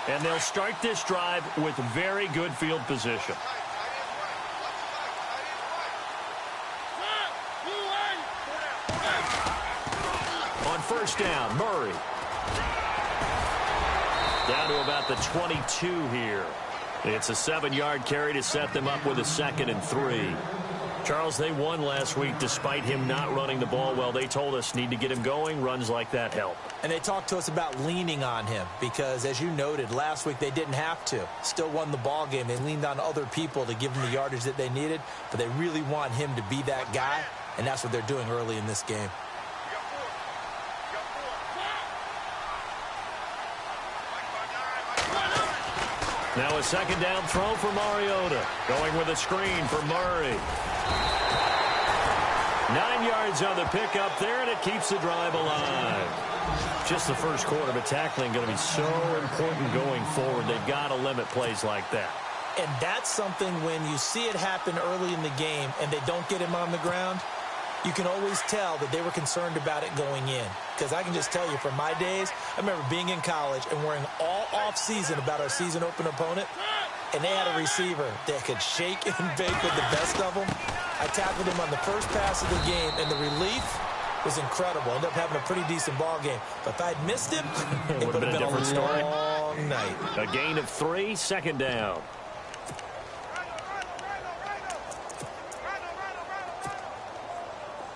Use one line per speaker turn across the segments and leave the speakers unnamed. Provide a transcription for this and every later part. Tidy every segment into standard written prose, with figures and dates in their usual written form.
And they'll start this drive with very good field position. On first down, Murray. Down to about the 22 here. It's a 7-yard carry to set them up with a 2nd and 3. Charles, they won last week despite him not running the ball well. They told us need to get him going. Runs like that help.
And they talked to us about leaning on him because, as you noted, last week they didn't have to. Still won the ball game. They leaned on other people to give them the yardage that they needed, but they really want him to be that guy, and that's what they're doing early in this game.
Now a 2nd down throw for Mariota. Going with a screen for Murray. 9 yards on the pickup there, and it keeps the drive alive. Just the first quarter, but tackling going to be so important going forward. They've got to limit plays like that.
And that's something when you see it happen early in the game and they don't get him on the ground, you can always tell that they were concerned about it going in. Because I can just tell you from my days, I remember being in college and worrying all off-season about our season open opponent, and they had a receiver that could shake and bake with the best of them. I tackled him on the first pass of the game, and the relief was incredible. Ended up having a pretty decent ball game. But if I'd missed him, it would have been a different story. Long night.
A gain of 3, 2nd down.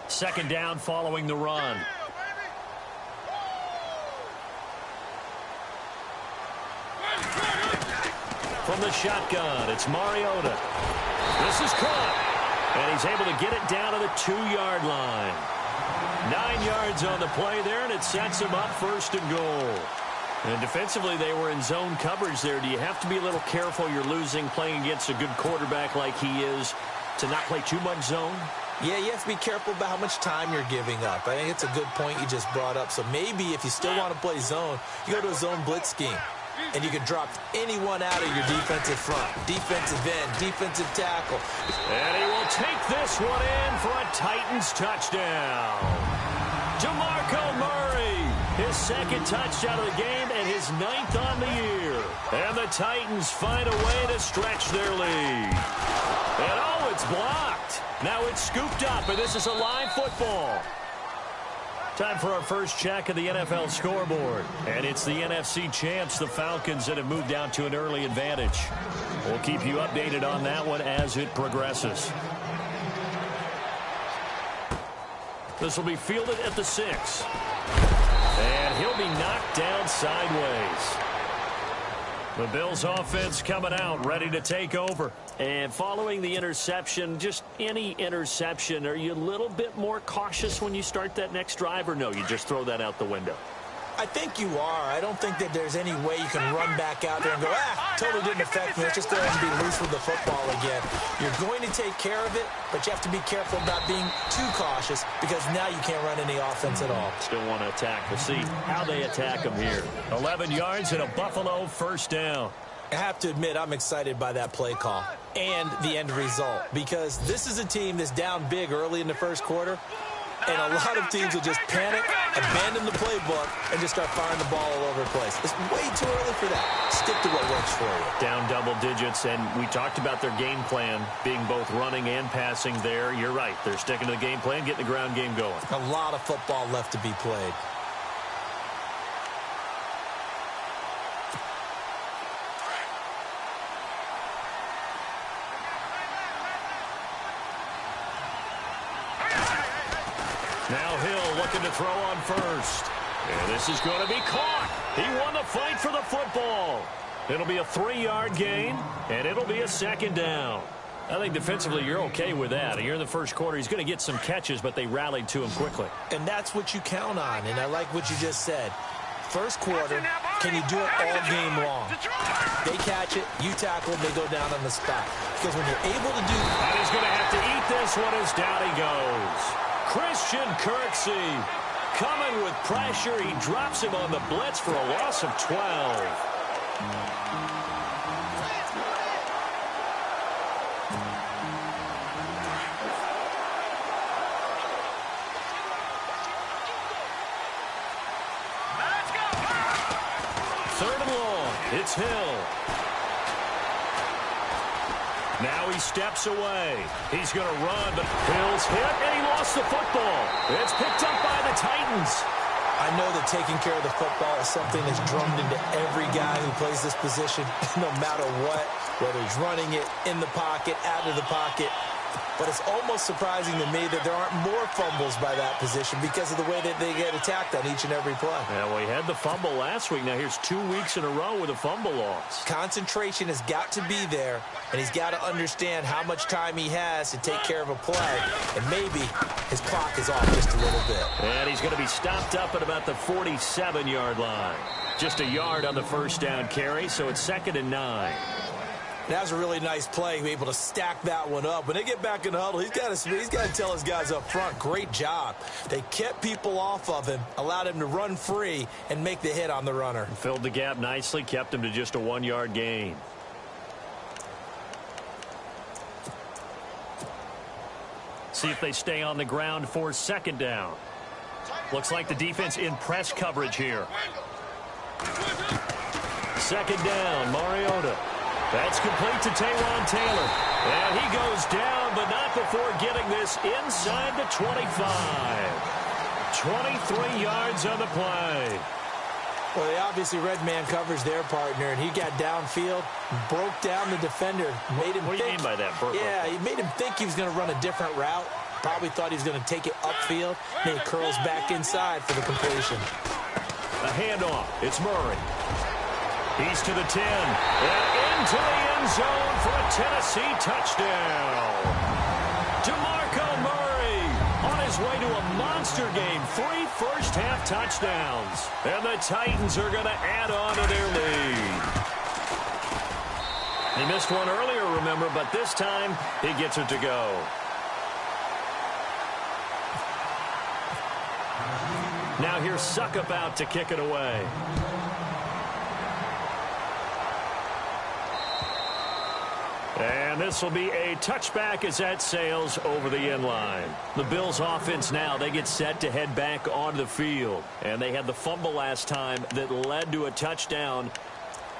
Second down following the run. From the shotgun, it's Mariota. This is caught. And he's able to get it down to the 2-yard line. 9 yards on the play there, and it sets him up 1st and goal. And defensively, they were in zone coverage there. Do you have to be a little careful? You're losing playing against a good quarterback like he is to not play too much zone?
Yeah, you have to be careful about how much time you're giving up. I think it's a good point you just brought up. So maybe if you still want to play zone, you go to a zone blitz scheme. And you can drop anyone out of your defensive front. Defensive end, defensive tackle.
And he will take this one in for a Titans touchdown. DeMarco Murray, his 2nd touchdown of the game and his 9th on the year. And the Titans find a way to stretch their lead. And oh, it's blocked. Now it's scooped up, and this is a live football. Time for our first check of the NFL scoreboard. And it's the NFC champs, the Falcons, that have moved out to an early advantage. We'll keep you updated on that one as it progresses. This will be fielded at the 6. And he'll be knocked down sideways. The Bills offense coming out, ready to take over. And following the interception, just any interception, are you a little bit more cautious when you start that next drive, or no, you just throw that out the window?
I think you are. I don't think that there's any way you can run back out there and go, totally didn't affect me. Let's just go ahead and be loose with the football again. You're going to take care of it, but you have to be careful about being too cautious because now you can't run any offense at all.
Still want to attack. We'll see how they attack them here. 11 yards and a Buffalo 1st down.
I have to admit, I'm excited by that play call and the end result because this is a team that's down big early in the first quarter. And a lot of teams will just panic, abandon the playbook, and just start firing the ball all over the place. It's way too early for that. Stick to what works for you.
Down double digits, and we talked about their game plan being both running and passing there. You're right. They're sticking to the game plan, getting the ground game going.
A lot of football left to be played.
Now Hill looking to throw on first. And this is going to be caught. He won the fight for the football. It'll be a 3-yard gain, and it'll be a 2nd down. I think defensively you're okay with that. Here in the first quarter, he's going to get some catches, but they rallied to him quickly.
And that's what you count on, and I like what you just said. First quarter, can you do it all game long? They catch it, you tackle them, they go down on the spot. Because when you're able to do that.
And he's going to have to eat this one as down he goes. Christian Kirksey coming with pressure. He drops him on the blitz for a loss of 12. It's Hill. Now he steps away. He's going to run, but Hill's hit, and he lost the football. It's picked up by the Titans.
I know that taking care of the football is something that's drummed into every guy who plays this position, no matter what, whether he's running it, in the pocket, out of the pocket. But it's almost surprising to me that there aren't more fumbles by that position because of the way that they get attacked on each and every play.
Yeah, well, he had the fumble last week. Now here's 2 weeks in a row with a fumble loss.
Concentration has got to be there, and he's got to understand how much time he has to take care of a play, and maybe his clock is off just a little bit.
And he's going to be stopped up at about the 47-yard line. Just a yard on the first down carry, so it's 2nd and 9.
That was a really nice play, able to stack that one up. When they get back in the huddle, he's got to tell his guys up front, great job. They kept people off of him, allowed him to run free, and make the hit on the runner.
Filled the gap nicely, kept him to just a 1-yard gain. See if they stay on the ground for 2nd down. Looks like the defense in press coverage here. 2nd down, Mariota. That's complete to Taywan Taylor. And he goes down, but not before getting this inside the 25. 23 yards on the play.
Well, they obviously red man covers their partner, and he got downfield, broke down the defender, made him
What do you mean by that?
Yeah, he made him think he was going to run a different route. Probably thought he was going to take it upfield. Then he curls back inside for the completion.
A handoff. It's Murray. He's to the 10. And into the end zone for a Tennessee touchdown. DeMarco Murray on his way to a monster game. 3 first-half touchdowns. And the Titans are going to add on to their lead. He missed one earlier, remember, but this time he gets it to go. Now here's Suckup out to kick it away. And this will be a touchback as that sails over the end line. The Bills offense now, they get set to head back onto the field. And they had the fumble last time that led to a touchdown.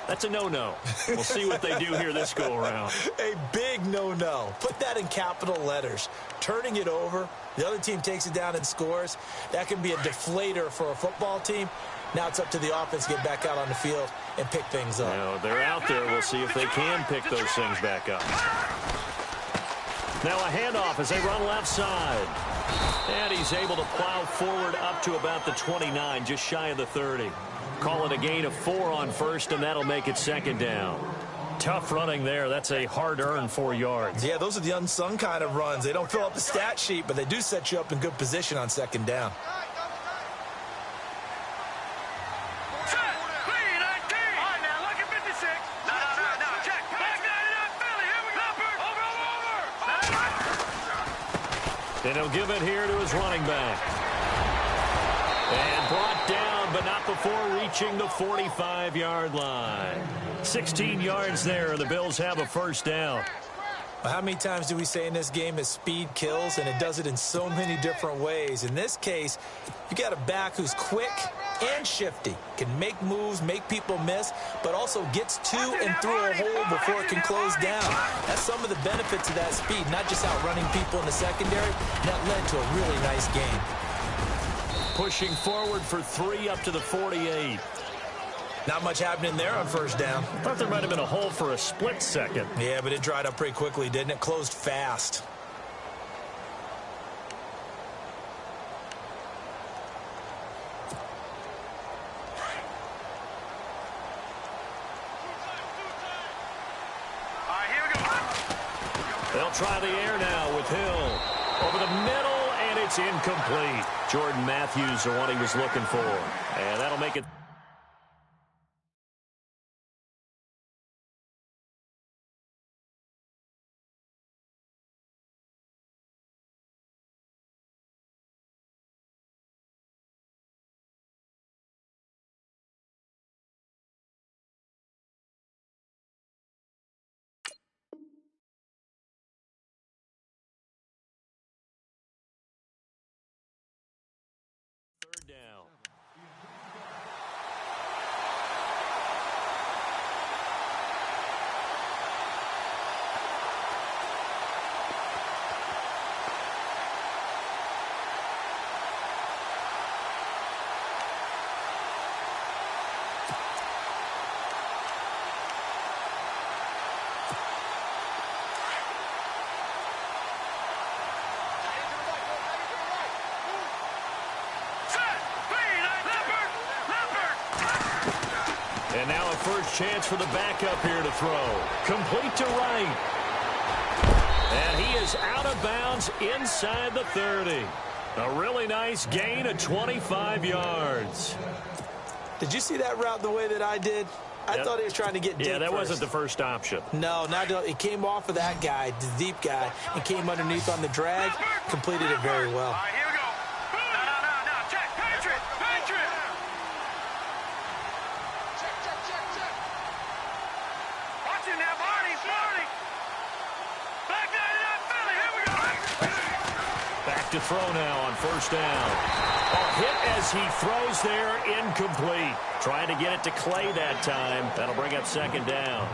That's a no-no. We'll see what they do here this go-around.
A big no-no. Put that in capital letters. Turning it over, the other team takes it down and scores. That can be a deflator for a football team. Now it's up to the offense to get back out on the field and pick things up.
Now, they're out there. We'll see if they can pick those things back up. Now a handoff as they run left side. And he's able to plow forward up to about the 29, just shy of the 30. Call it a gain of 4 on first, and that'll make it 2nd down. Tough running there. That's a hard-earned 4 yards.
Yeah, those are the unsung kind of runs. They don't fill up the stat sheet, but they do set you up in good position on 2nd down.
And he'll give it here to his running back. And brought down, but not before reaching the 45-yard line. 16 yards there, and the Bills have a first down.
Well, how many times do we say in this game that speed kills, and it does it in so many different ways? In this case, you got a back who's quick and shifty, can make moves, make people miss, but also gets to and through a hole before it can close down. That's some of the benefits of that speed, not just outrunning people in the secondary. That led to a really nice game.
Pushing forward for 3 up to the 48.
Not much happening there on first down.
I thought there might have been a hole for a split second.
Yeah, but it dried up pretty quickly, didn't it? Closed fast.
They'll try the air now with Hill. Over the middle, and it's incomplete. Jordan Matthews, the one he was looking for. And that'll make it. Down. first chance for the backup here to throw. Complete to right. And he is out of bounds inside the 30. A really nice gain of 25 yards.
Did you see that route the way that I did? I thought he was trying to get deep.
Yeah, that wasn't the first option.
No, it came off of that guy, the deep guy, and came underneath on the drag. Completed it very well.
All right, here we go. No. Check. Patriot. Check. Watch it now, Marty. Back down to that Philly. Here we go.
Back to throw now on first down. A hit as he throws there, incomplete. Trying to get it to Clay that time. That'll bring up second down.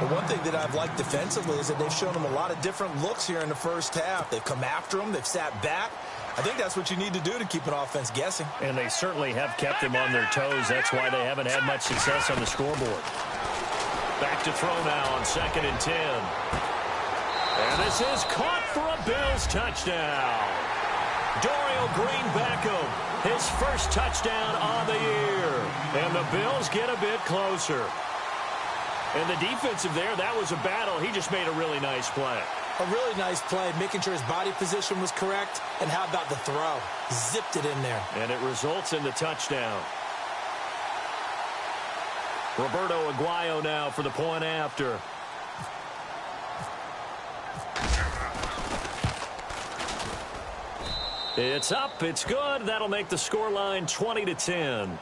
But one thing that I've liked defensively is that they've shown him a lot of different looks here in the first half. They've come after him. They've sat back. I think that's what you need to do to keep an offense guessing.
And they certainly have kept them on their toes. That's why they haven't had much success on the scoreboard. Back to throw now on 2nd and 10. And this is caught for a Bills touchdown. Dorial Green Beckham, his first touchdown on the year. And the Bills get a bit closer. And the defensive there, that was a battle. He just made a really nice play.
A really nice play, making sure his body position was correct. And how about the throw? Zipped it in there.
And it results in the touchdown. Roberto Aguayo now for the point after. It's up. It's good. That'll make the scoreline 20-10.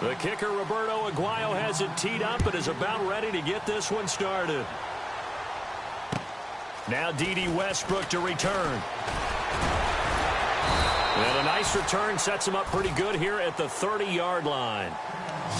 The kicker, Roberto Aguayo, has it teed up and is about ready to get this one started. Now D.D. Westbrook to return. And a nice return sets him up pretty good here at the 30-yard line.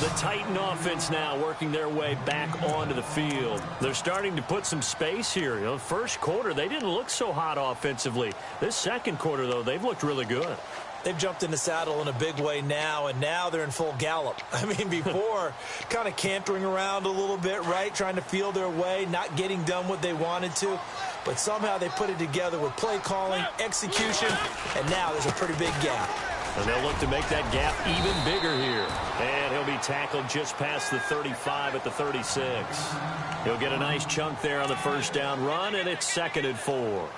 The Titan offense now working their way back onto the field. They're starting to put some space here. You know, first quarter, they didn't look so hot offensively. This second quarter, though, they've looked really good.
They've jumped in the saddle in a big way now, and now they're in full gallop. I mean, before, kind of cantering around a little bit, right, trying to feel their way, not getting done what they wanted to. But somehow they put it together with play calling, execution, and now there's a pretty big gap.
And they'll look to make that gap even bigger here. And he'll be tackled just past the 35 at the 36. He'll get a nice chunk there on the first down run, and it's 2nd and 4.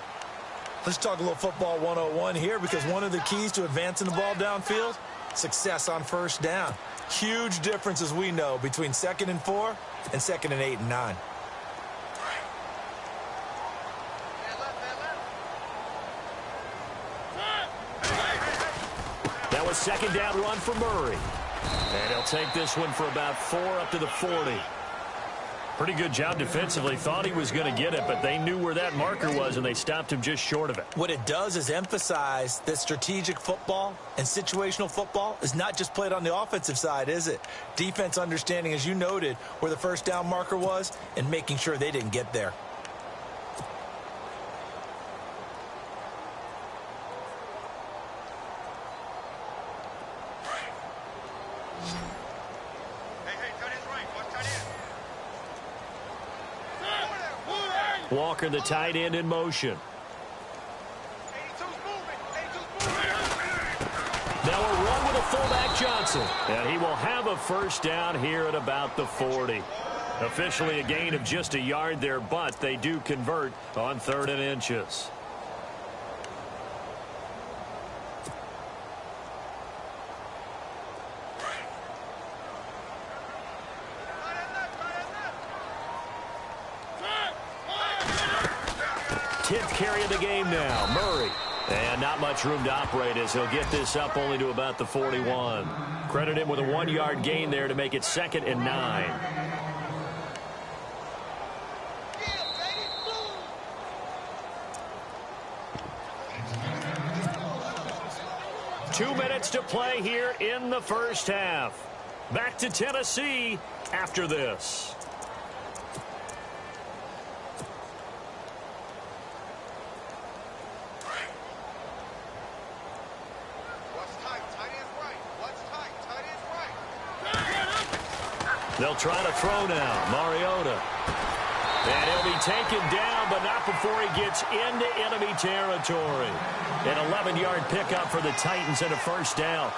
Let's talk a little football 101 here, because one of the keys to advancing the ball downfield, success on first down. Huge difference, as we know, between 2nd and 4 and 2nd and 8 and 9.
That was second down run for Murray. And he'll take this one for about 4 up to the 40. Pretty good job defensively. Thought he was going to get it, but they knew where that marker was, and they stopped him just short of it.
What it does is emphasize that strategic football and situational football is not just played on the offensive side, is it? Defense understanding, as you noted, where the first down marker was and making sure they didn't get there.
Walker, the tight end, in motion. Now a run with a fullback Johnson. And he will have a first down here at about the 40. Officially a gain of just a yard there, but they do convert on 3rd and inches. Carry of the game now, Murray. And not much room to operate as he'll get this up only to about the 41. Credit him with a 1-yard gain there to make it 2nd and 9. Two minutes to play here in the first half. Back to Tennessee after this. They'll try to throw now. Mariota. And he'll be taken down, but not before he gets into enemy territory. An 11-yard pickup for the Titans and a first down.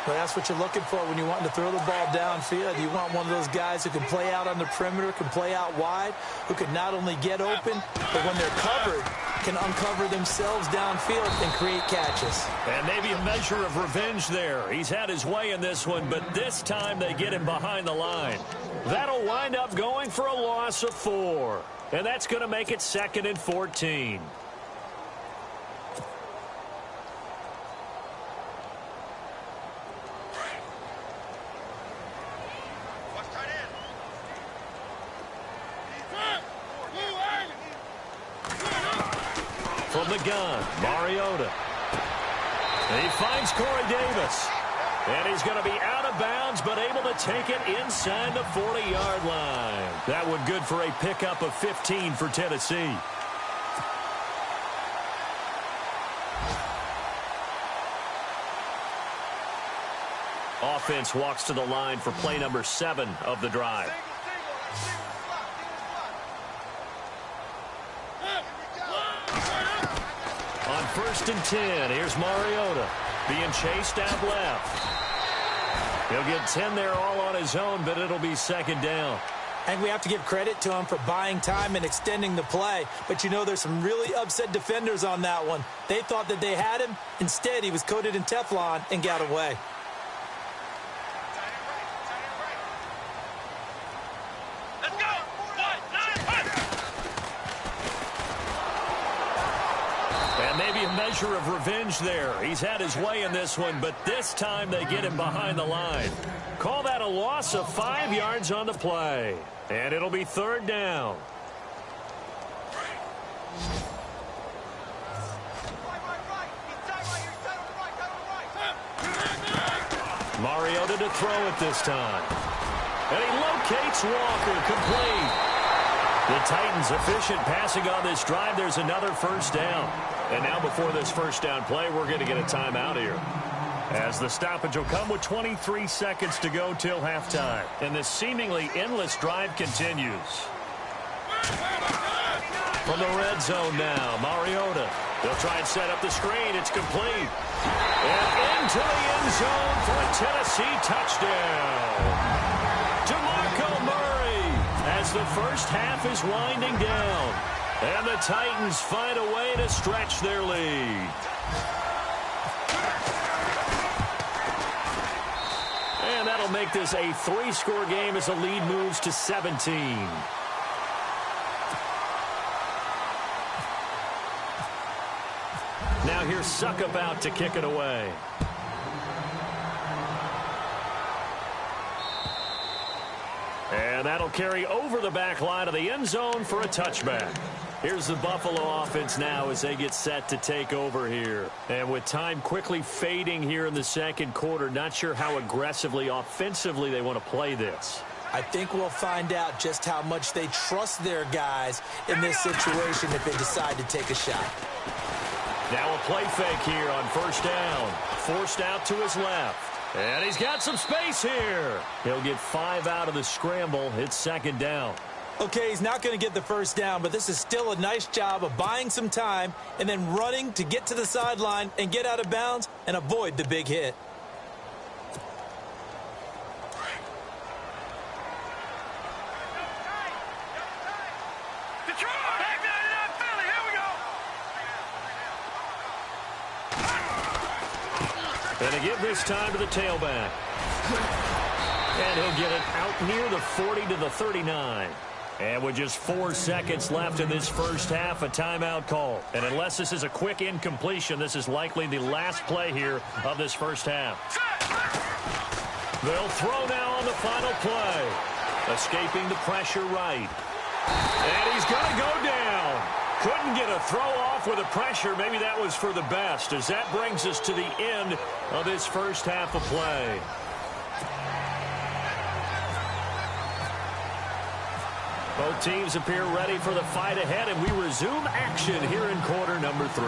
Well, that's what you're looking for when you want to throw the ball downfield. You want one of those guys who can play out on the perimeter, can play out wide, who can not only get open, but when they're covered, can uncover themselves downfield and create catches.
And maybe a measure of revenge there. He's had his way in this one, but this time they get him behind the line. That'll wind up going for a loss of 4. And that's going to make it 2nd and 14. From the gun, Mariota. And he finds Corey Davis. And he's going to be out of bounds, but able to take it inside the 40-yard line. That one good for a pickup of 15 for Tennessee. Offense walks to the line for play number 7 of the drive. On 1st and 10, here's Mariota being chased out left. He'll get 10 there all on his own, but it'll be 2nd down.
And we have to give credit to him for buying time and extending the play. But you know, there's some really upset defenders on that one. They thought that they had him. Instead, he was coated in Teflon and got away.
Let's go. 1, 9, 1.
And maybe a measure of revenge there. He's had his way in this one, but this time they get him behind the line. Call that a loss of 5 yards on the play. And it'll be 3rd down. Mariota to throw it this time. And he locates Walker, complete. The Titans efficient passing on this drive. There's another 1st down. And now before this 1st down play, we're going to get a timeout here, as the stoppage will come with 23 seconds to go till halftime. And this seemingly endless drive continues. From the red zone now, Mariota. They'll try and set up the screen. It's complete. And into the end zone for a Tennessee touchdown. DeMarco Murray, as the first half is winding down. And the Titans find a way to stretch their lead. And that'll make this a 3-score game as the lead moves to 17. Now here's Suckup out to kick it away. And that'll carry over the back line of the end zone for a touchback. Here's the Buffalo offense now as they get set to take over here. And with time quickly fading here in the 2nd quarter, not sure how aggressively, offensively they want to play this.
I think we'll find out just how much they trust their guys in this situation if they decide to take a shot.
Now a play fake here on 1st down. Forced out to his left. And he's got some space here. He'll get 5 out of the scramble. It's 2nd down.
Okay, he's not going to get the 1st down, but this is still a nice job of buying some time and then running to get to the sideline and get out of bounds and avoid the big hit.
And they give this time to the tailback. And he'll get it out near the 40 to the 39. And with just 4 seconds left in this first half, a timeout call. And unless this is a quick incompletion, this is likely the last play here of this first half. They'll throw now on the final play. Escaping the pressure right. And he's going to go down. Couldn't get a throw off with the pressure. Maybe that was for the best, as that brings us to the end of this first half of play. Both teams appear ready for the fight ahead, and we resume action here in quarter number 3.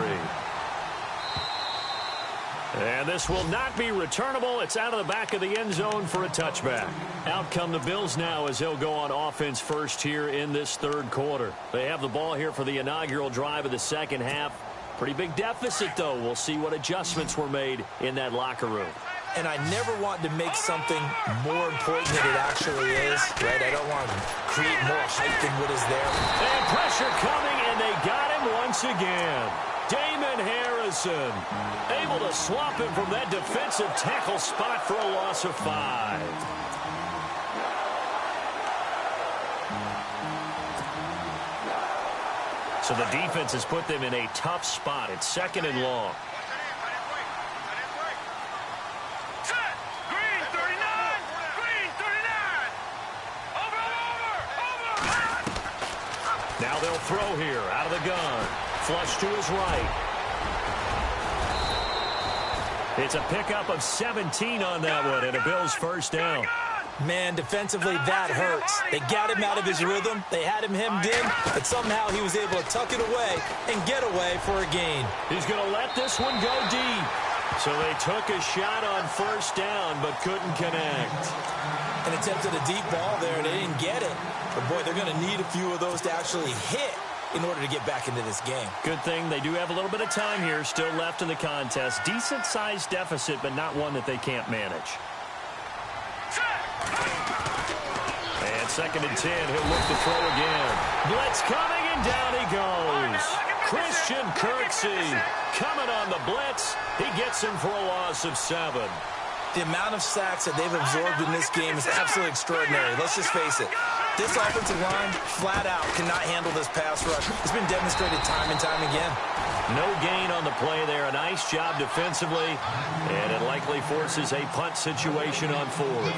And this will not be returnable. It's out of the back of the end zone for a touchback. Out come the Bills now as they'll go on offense first here in this third quarter. They have the ball here for the inaugural drive of the second half. Pretty big deficit, though. We'll see what adjustments were made in that locker room.
And I never want to make something more important than it actually is, right? I don't want to create more hype than what is there.
And pressure coming, and they got him once again. Damon Harrison able to swap him from that defensive tackle spot for a loss of 5. So the defense has put them in a tough spot. It's second and long. Now they'll throw here out of the gun. Flush to his right. It's a pickup of 17 on that one, and a Bills first down.
Man, defensively, that hurts. They got him out of his rhythm. They had him hemmed in, but somehow he was able to tuck it away and get away for a gain.
He's going to let this one go deep. So they took a shot on first down, but couldn't connect.
And attempted a deep ball there, and they didn't get it. But, boy, they're going to need a few of those to actually hit in order to get back into this game.
Good thing they do have a little bit of time here still left in the contest. Decent-sized deficit, but not one that they can't manage. And second and 10, he'll look to throw again. Blitz coming, and down he goes. Christian Kirksey coming on the blitz. He gets him for a loss of 7.
The amount of sacks that they've absorbed in this game is absolutely extraordinary. Let's just face it. This offensive line, flat out, cannot handle this pass rush. It's been demonstrated time and time again.
No gain on the play there. A nice job defensively, and it likely forces a punt situation on 4th.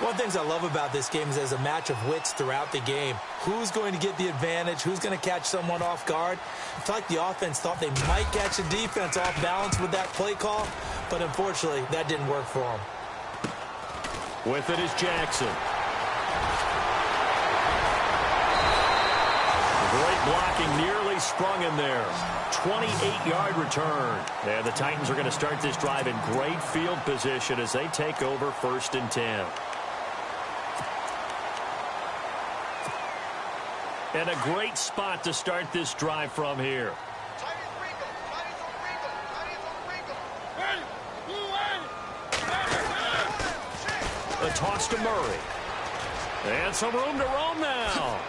One of the things I love about this game is there's a match of wits throughout the game. Who's going to get the advantage? Who's going to catch someone off guard? I feel like the offense thought they might catch the defense off balance with that play call, but unfortunately, that didn't work for them.
With it is Jackson. Great blocking, nearly sprung him there. 28-yard return. And the Titans are going to start this drive in great field position as they take over first and 10. And a great spot to start this drive from here. A toss to Murray. And some room to roam now.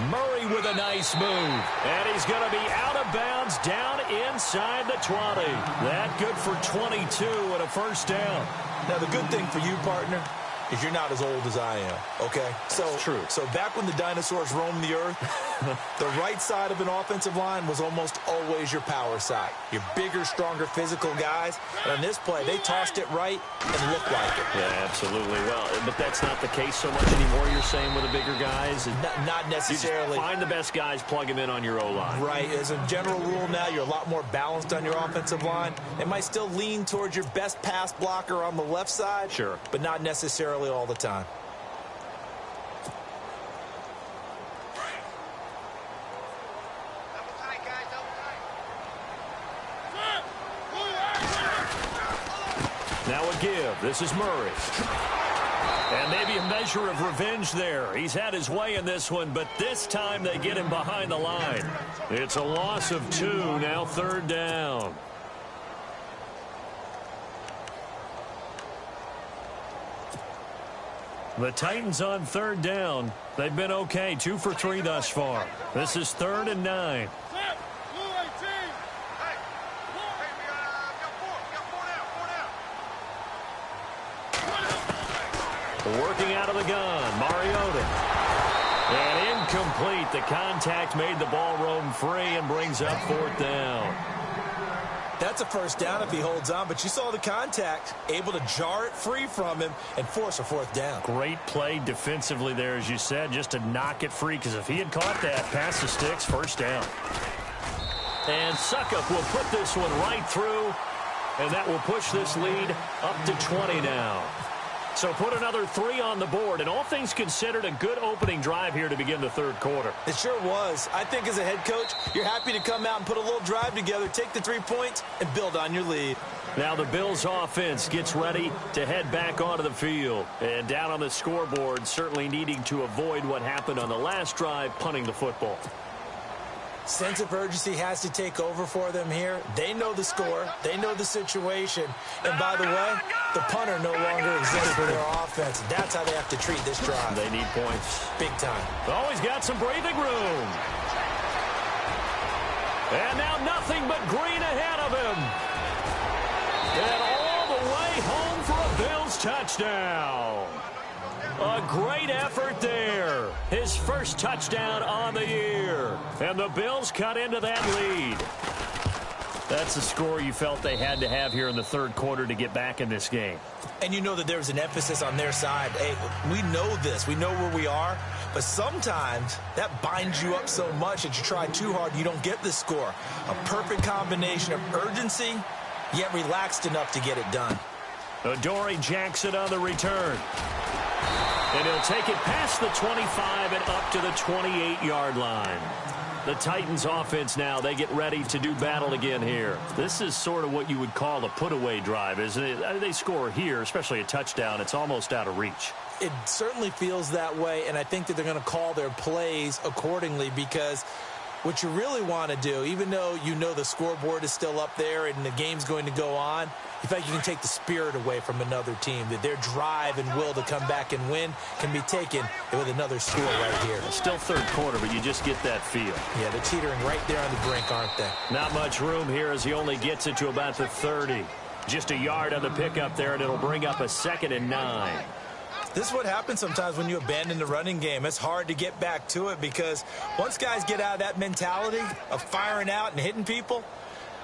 Murray with a nice move. And he's going to be out of bounds down inside the 20. That good for 22 and a first down.
Now, the good thing for you, partner, is you're not as old as I am, okay?
That's true.
So back when the dinosaurs roamed the earth, the right side of an offensive line was almost always your power side. Your bigger, stronger, physical guys. And on this play, they tossed it right and looked like it.
Yeah, absolutely. Well, but that's not the case so much anymore, you're saying, with the bigger guys?
Not necessarily.
You just find the best guys, plug them in on your O-line.
Right. As a general rule now, you're a lot more balanced on your offensive line. It might still lean towards your best pass blocker on the left side.
Sure.
But not necessarily all the time.
Now a give. This is Murray. And maybe a measure of revenge there. He's had his way in this one, but this time they get him behind the line. It's a loss of 2, now third down. The Titans on third down. They've been okay, 2 for 3 thus far. This is 3rd and 9. Working out of the gun, Mariota. And incomplete. The contact made the ball roam free and brings up 4th down.
That's a first down if he holds on, but you saw the contact, able to jar it free from him and force a 4th down.
Great play defensively there, as you said, just to knock it free, because if he had caught that, pass the sticks, first down. And Suckup will put this one right through, and that will push this lead up to 20 now. So put another 3 on the board, and all things considered, a good opening drive here to begin the third quarter.
It sure was. I think as a head coach, you're happy to come out and put a little drive together, take the 3 points, and build on your lead.
Now the Bills offense gets ready to head back onto the field. And down on the scoreboard, certainly needing to avoid what happened on the last drive, punting the football.
Sense of urgency has to take over for them here. They know the score. They know the situation. And by the way, the punter no longer exists for their offense. That's how they have to treat this drive.
They need points.
Big time.
Always got some breathing room. And now nothing but green ahead of him. And all the way home for a Bills touchdown. A great effort there. His first touchdown on the year. And the Bills cut into that lead. That's the score you felt they had to have here in the third quarter to get back in this game.
And you know that there's an emphasis on their side. Hey, we know this. We know where we are. But sometimes that binds you up so much that you try too hard, you don't get the score. A perfect combination of urgency, yet relaxed enough to get it done.
Adoree Jackson on the return. And he'll take it past the 25 and up to the 28-yard line. The Titans offense now, they get ready to do battle again here. This is sort of what you would call a put-away drive, isn't it? They score here, especially a touchdown. It's almost out of reach.
It certainly feels that way, and I think that they're going to call their plays accordingly because what you really want to do, even though you know the scoreboard is still up there and the game's going to go on, you think you can take the spirit away from another team, that their drive and will to come back and win can be taken with another score right here.
Still third quarter, but you just get that feel.
Yeah, they're teetering right there on the brink, aren't they?
Not much room here as he only gets it to about the 30. Just a yard on the pickup there, and it'll bring up a 2nd and 9.
This is what happens sometimes when you abandon the running game. It's hard to get back to it because once guys get out of that mentality of firing out and hitting people,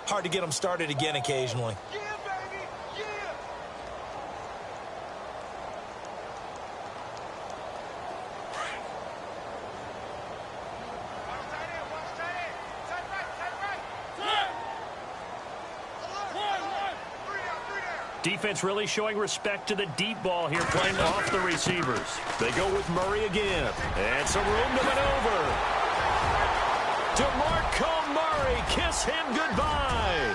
hard to get them started again occasionally.
Defense really showing respect to the deep ball here, playing off the receivers. They go with Murray again. And some room to maneuver. DeMarco Murray, kiss him goodbye.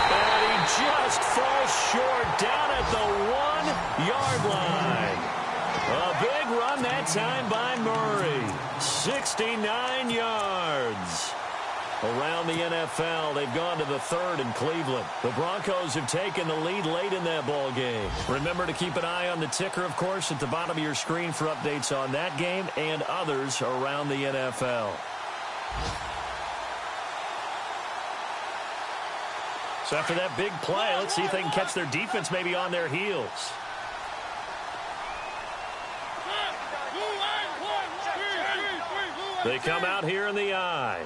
And he just falls short down at the 1-yard line. A big run that time by Murray. 69 yards. Around the NFL, they've gone to the 3rd in Cleveland. The Broncos have taken the lead late in that ball game. Remember to keep an eye on the ticker, of course, at the bottom of your screen for updates on that game and others around the NFL. So after that big play, let's see if they can catch their defense maybe on their heels. They come out here in the eye.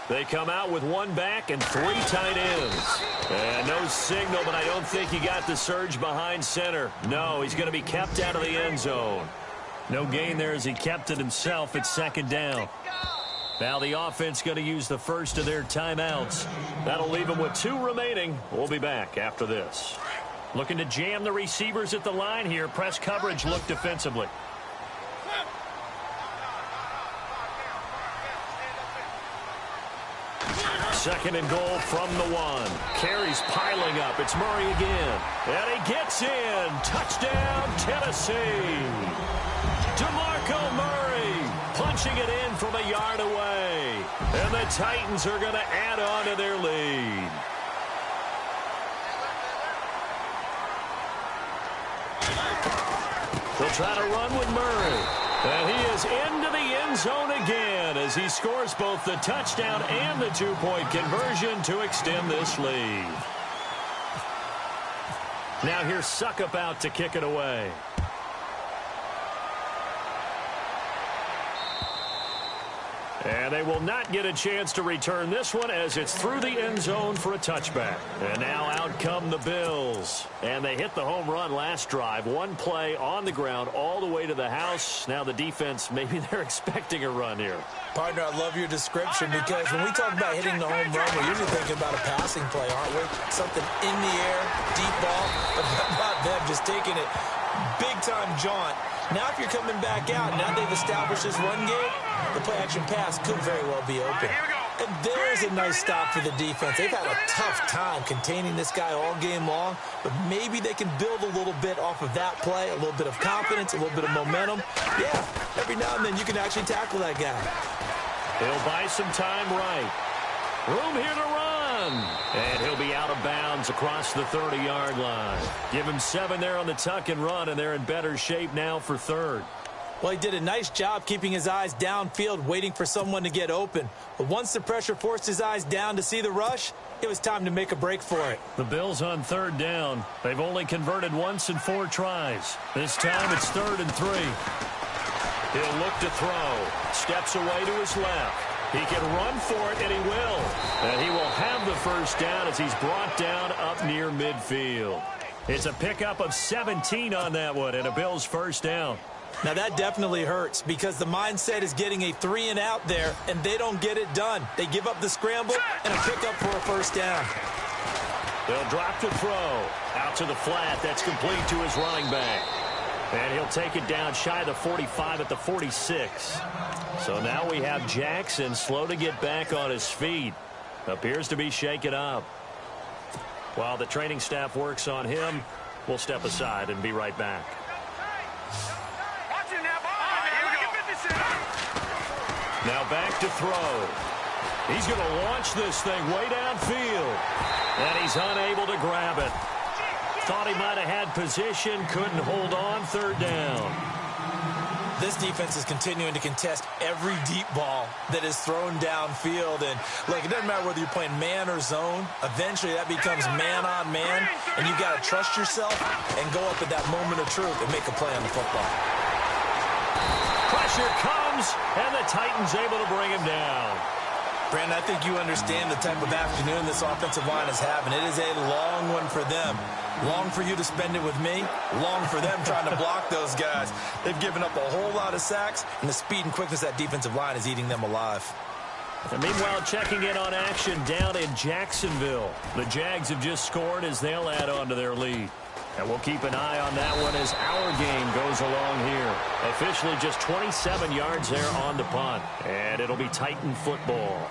They come out with 1 back and 3 tight ends. And no signal, but I don't think he got the surge behind center. No, he's going to be kept out of the end zone. No gain there as he kept it himself at 2nd down. Now the offense going to use the first of their timeouts. That'll leave them with 2 remaining. We'll be back after this. Looking to jam the receivers at the line here. Press coverage look defensively. 2nd and goal from the 1. Carries piling up. It's Murray again. And he gets in. Touchdown, Tennessee. DeMarco Murray punching it in from a yard away. And the Titans are going to add on to their lead. They'll try to run with Murray. And he is into the end zone again as he scores both the touchdown and the 2-point conversion to extend this lead. Now here's Suckup out to kick it away. And they will not get a chance to return this one as it's through the end zone for a touchback. And now out come the Bills. And they hit the home run last drive. One play on the ground all the way to the house. Now the defense, maybe they're expecting a run here.
Partner, I love your description because when we talk about hitting the home run, we're usually thinking about a passing play, aren't we? Something in the air, deep ball, but not them just taking it big-time jaunt. Now if you're coming back out, now they've established this run game, the play-action pass could very well be open. And there's a nice stop for the defense. They've had a tough time containing this guy all game long, but maybe they can build a little bit off of that play, a little bit of confidence, a little bit of momentum. Yeah, every now and then you can actually tackle that guy.
He'll buy some time right. Room here to run. And he'll be out of bounds across the 30-yard line. Give him 7 there on the tuck and run, and they're in better shape now for third.
Well, he did a nice job keeping his eyes downfield, waiting for someone to get open. But once the pressure forced his eyes down to see the rush, it was time to make a break for it.
The Bills on third down. They've only converted once in 4 tries. This time it's 3rd and 3. He'll look to throw. Steps away to his left. He can run for it, and he will. And he will have the first down as he's brought down up near midfield. It's a pickup of 17 on that one, and a Bills first down.
Now, that definitely hurts because the mindset is getting a 3 and out there, and they don't get it done. They give up the scramble and a pickup for a first down.
They'll drop to throw. Out to the flat. That's complete to his running back. And he'll take it down shy of the 45 at the 46. So now we have Jackson slow to get back on his feet. Appears to be shaken up. While the training staff works on him, we'll step aside and be right back. Now back to throw. He's going to launch this thing way downfield. And he's unable to grab it. Thought he might have had position, couldn't hold on, 3rd down.
This defense is continuing to contest every deep ball that is thrown downfield. And, look, it doesn't matter whether you're playing man or zone. Eventually, that becomes man on man. And you've got to trust yourself and go up at that moment of truth and make a play on the football.
Pressure comes, and the Titans able to bring him down.
Brandon, I think you understand the type of afternoon this offensive line is having. It is a long one for them. Long for you to spend it with me. Long for them trying to block those guys. They've given up a whole lot of sacks, and the speed and quickness of that defensive line is eating them alive.
And meanwhile, checking in on action down in Jacksonville. The Jags have just scored as they'll add on to their lead. And we'll keep an eye on that one as our game goes along here. Officially just 27 yards there on the punt. And it'll be Titan football.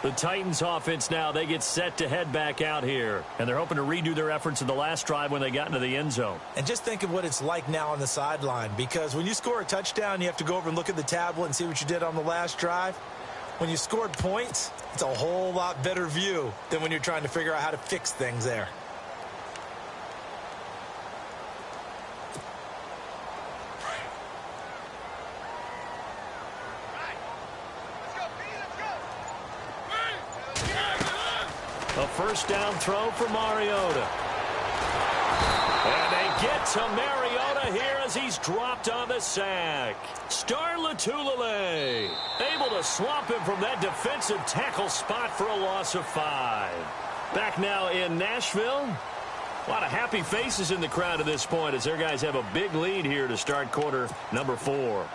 The Titans offense now, they get set to head back out here. And they're hoping to redo their efforts in the last drive when they got into the end zone.
And just think of what it's like now on the sideline. Because when you score a touchdown, you have to go over and look at the tablet and see what you did on the last drive. When you scored points, it's a whole lot better view than when you're trying to figure out how to fix things there.
A first down throw for Mariota. And they get to Mariota here as he's dropped on the sack. Star Latulele able to swamp him from that defensive tackle spot for a loss of 5. Back now in Nashville. A lot of happy faces in the crowd at this point as their guys have a big lead here to start quarter number 4.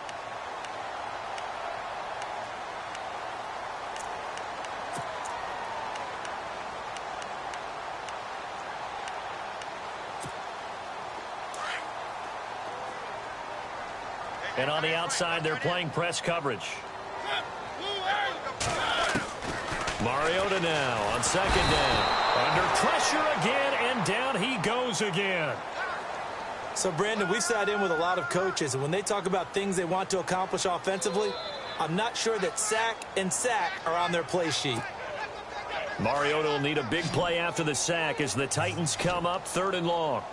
And on the outside, they're playing press coverage. Mariota now on 2nd down. Under pressure again, and down he goes again.
So, Brandon, we've sat in with a lot of coaches, and when they talk about things they want to accomplish offensively, I'm not sure that sack and sack are on their play sheet.
Mariota will need a big play after the sack as the Titans come up 3rd and long.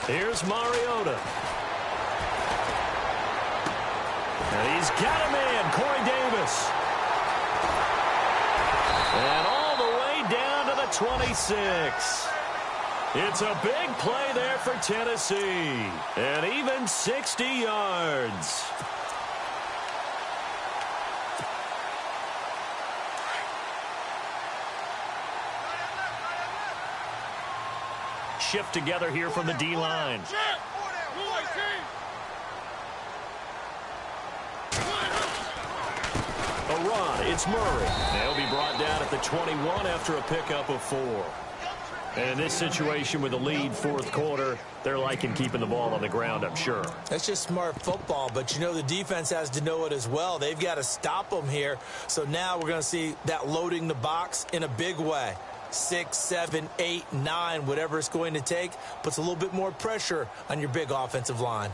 Here's Mariota. He's got a man, Corey Davis. And all the way down to the 26. It's a big play there for Tennessee. And even 60 yards. Shift together here from the D-line. A run, it's Murray. They'll be brought down at the 21 after a pickup of 4. And in this situation with the lead fourth quarter, they're liking keeping the ball on the ground, I'm sure.
That's just smart football, but you know the defense has to know it as well. They've got to stop them here. So now we're going to see that loading the box in a big way. 6, 7, 8, 9, whatever it's going to take, puts a little bit more pressure on your big offensive line.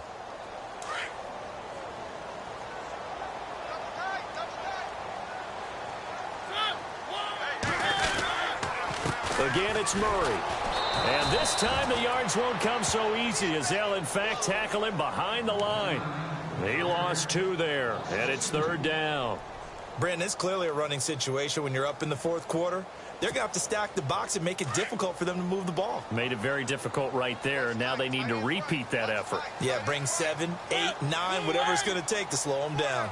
Again, it's Murray. And this time the yards won't come so easy as they'll, in fact, tackle him behind the line. He lost 2 there, and it's 3rd down.
Brandon, it's clearly a running situation when you're up in the fourth quarter. They're going to have to stack the box and make it difficult for them to move the ball.
Made it very difficult right there. Now they need to repeat that effort.
Yeah, bring 7, 8, 9, whatever it's going to take to slow them down.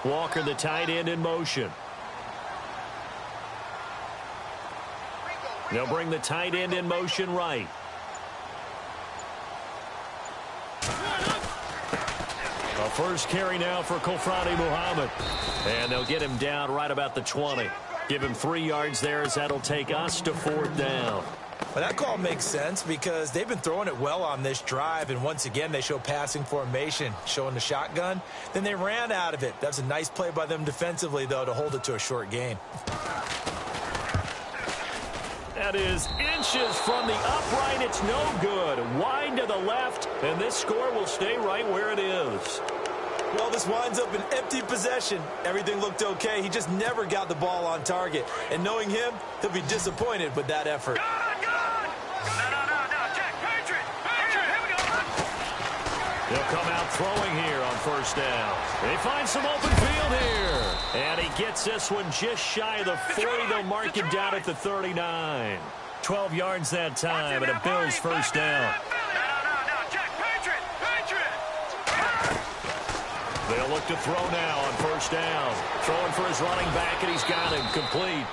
Walker, the tight end, in motion. They'll bring the tight end in motion right. A first carry now for Kofrani Muhammad. And they'll get him down right about the 20. Give him 3 yards there as that'll take us to 4th down.
Well, that call makes sense because they've been throwing it well on this drive, and once again they show passing formation, showing the shotgun. Then they ran out of it. That's a nice play by them defensively, though, to hold it to a short gain.
That is inches from the upright. It's no good. Wide to the left, and this score will stay right where it is.
Well, this winds up an empty possession. Everything looked okay. He just never got the ball on target. And knowing him, he'll be disappointed with that effort.
He'll come out throwing here on 1st down. They find some open field here. And he gets this one just shy of the 40. They'll mark him down at the 39. 12 yards that time, and a Bills 1st down. They'll look to throw now on 1st down. Throwing for his running back, and he's got him complete.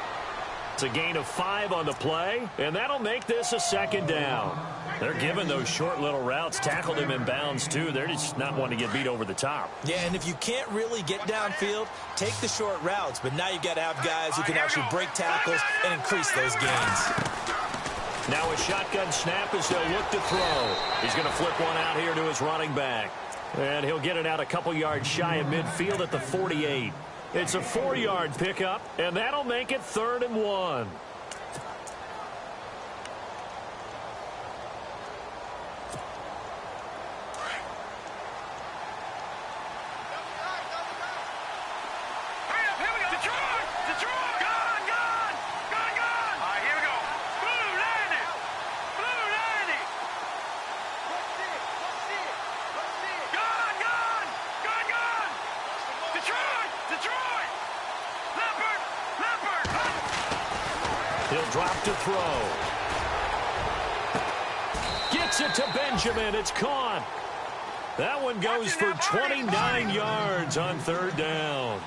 It's a gain of 5 on the play, and that'll make this a 2nd down. They're giving those short little routes. Tackled him in bounds, too. They're just not wanting to get beat over the top.
Yeah, and if you can't really get downfield, take the short routes. But now you've got to have guys who can actually break tackles and increase those gains.
Now a shotgun snap as they'll look to throw. He's going to flip one out here to his running back. And he'll get it out a couple yards shy of midfield at the 48. It's a 4-yard pickup, and that'll make it 3rd and 1. He'll drop to throw. Gets it to Benjamin. It's caught. That one goes for 29 yards on 3rd down.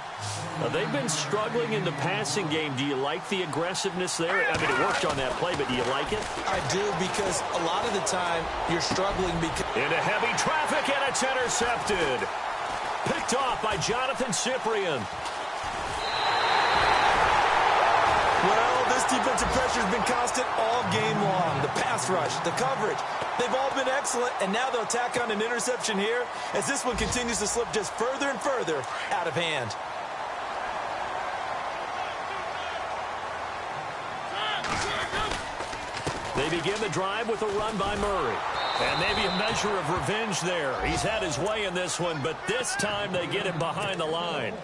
Now, they've been struggling in the passing game. Do you like the aggressiveness there? I mean, it worked on that play, but do you like it?
I do, because a lot of the time you're struggling because...
Into heavy traffic, and it's intercepted. Picked off by Jonathan Cyprien.
Well, this defensive pressure has been constant all game long. The pass rush, the coverage, they've all been excellent, and now they'll tack on an interception here as this one continues to slip just further and further out of hand.
They begin the drive with a run by Murray. And maybe a measure of revenge there. He's had his way in this one, but this time they get him behind the line.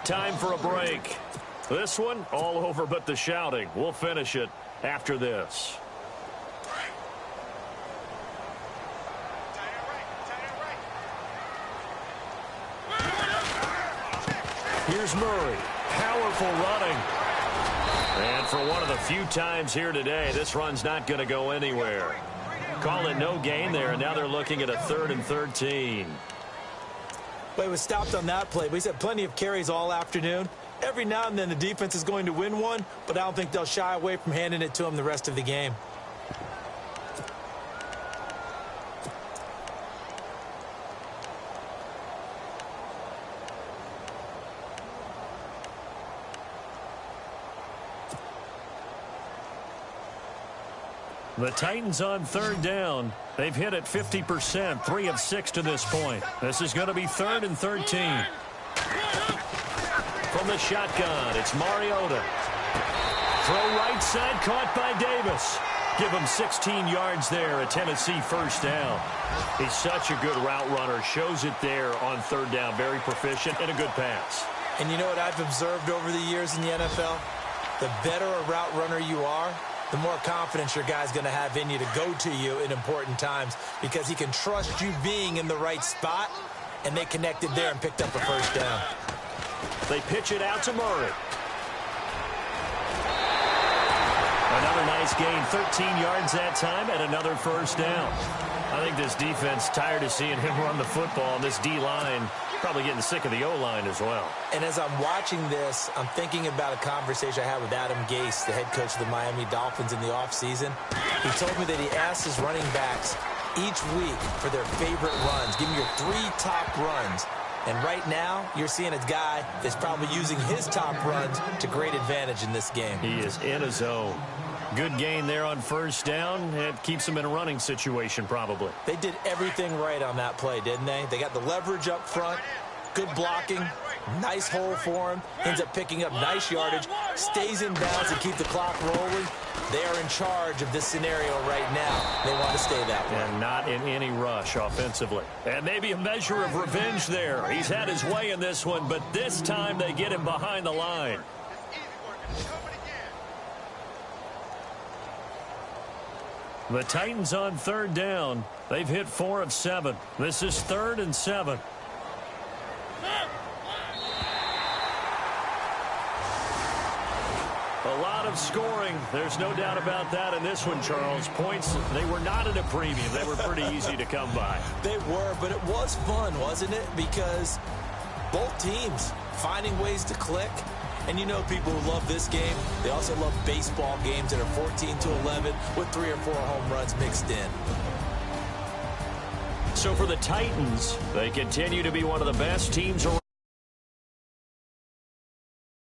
Time for a break. This one, all over but the shouting. We'll finish it after this. Here's Murray. Powerful running. And for one of the few times here today, this run's not going to go anywhere. Call it no gain there, and now they're looking at a 3rd and 13.
But he was stopped on that play. But he's had plenty of carries all afternoon. Every now and then the defense is going to win one, but I don't think they'll shy away from handing it to him the rest of the game.
The Titans on 3rd down. They've hit it 50%, 3 of 6 to this point. This is going to be 3rd and 13. From the shotgun, it's Mariota. Throw right side, caught by Davis. Give him 16 yards there, a Tennessee first down. He's such a good route runner. Shows it there on 3rd down. Very proficient and a good pass.
And you know what I've observed over the years in the NFL? The better a route runner you are, the more confidence your guy's going to have in you to go to you in important times because he can trust you being in the right spot, and they connected there and picked up a first down.
They pitch it out to Murray. Another nice gain, 13 yards that time, and another first down. I think this defense tired of seeing him run the football, and this D-line probably getting sick of the O-line as well.
And as I'm watching this, I'm thinking about a conversation I had with Adam Gase, the head coach of the Miami Dolphins in the offseason. He told me that he asked his running backs each week for their favorite runs. Give me your 3 top runs. And right now, you're seeing a guy that's probably using his top runs to great advantage in this game.
He is in a zone. Good gain there on first down. It keeps him in a running situation probably.
They did everything right on that play, didn't they? They got the leverage up front, good blocking, nice hole for him, ends up picking up nice yardage, stays in bounds to keep the clock rolling. They are in charge of this scenario right now. They want to stay that way.
And not in any rush offensively. And maybe a measure of revenge there. He's had his way in this one, but this time they get him behind the line. The Titans on 3rd down. They've hit 4 of 7. This is 3rd and 7. A lot of scoring. There's no doubt about that in this one, Charles. Points, they were not at a premium. They were pretty easy to come by.
They were, but it was fun, wasn't it? Because both teams finding ways to click. And you know people who love this game, they also love baseball games that are 14-11 with 3 or 4 home runs mixed in.
So for the Titans, they continue to be one of the best teams around.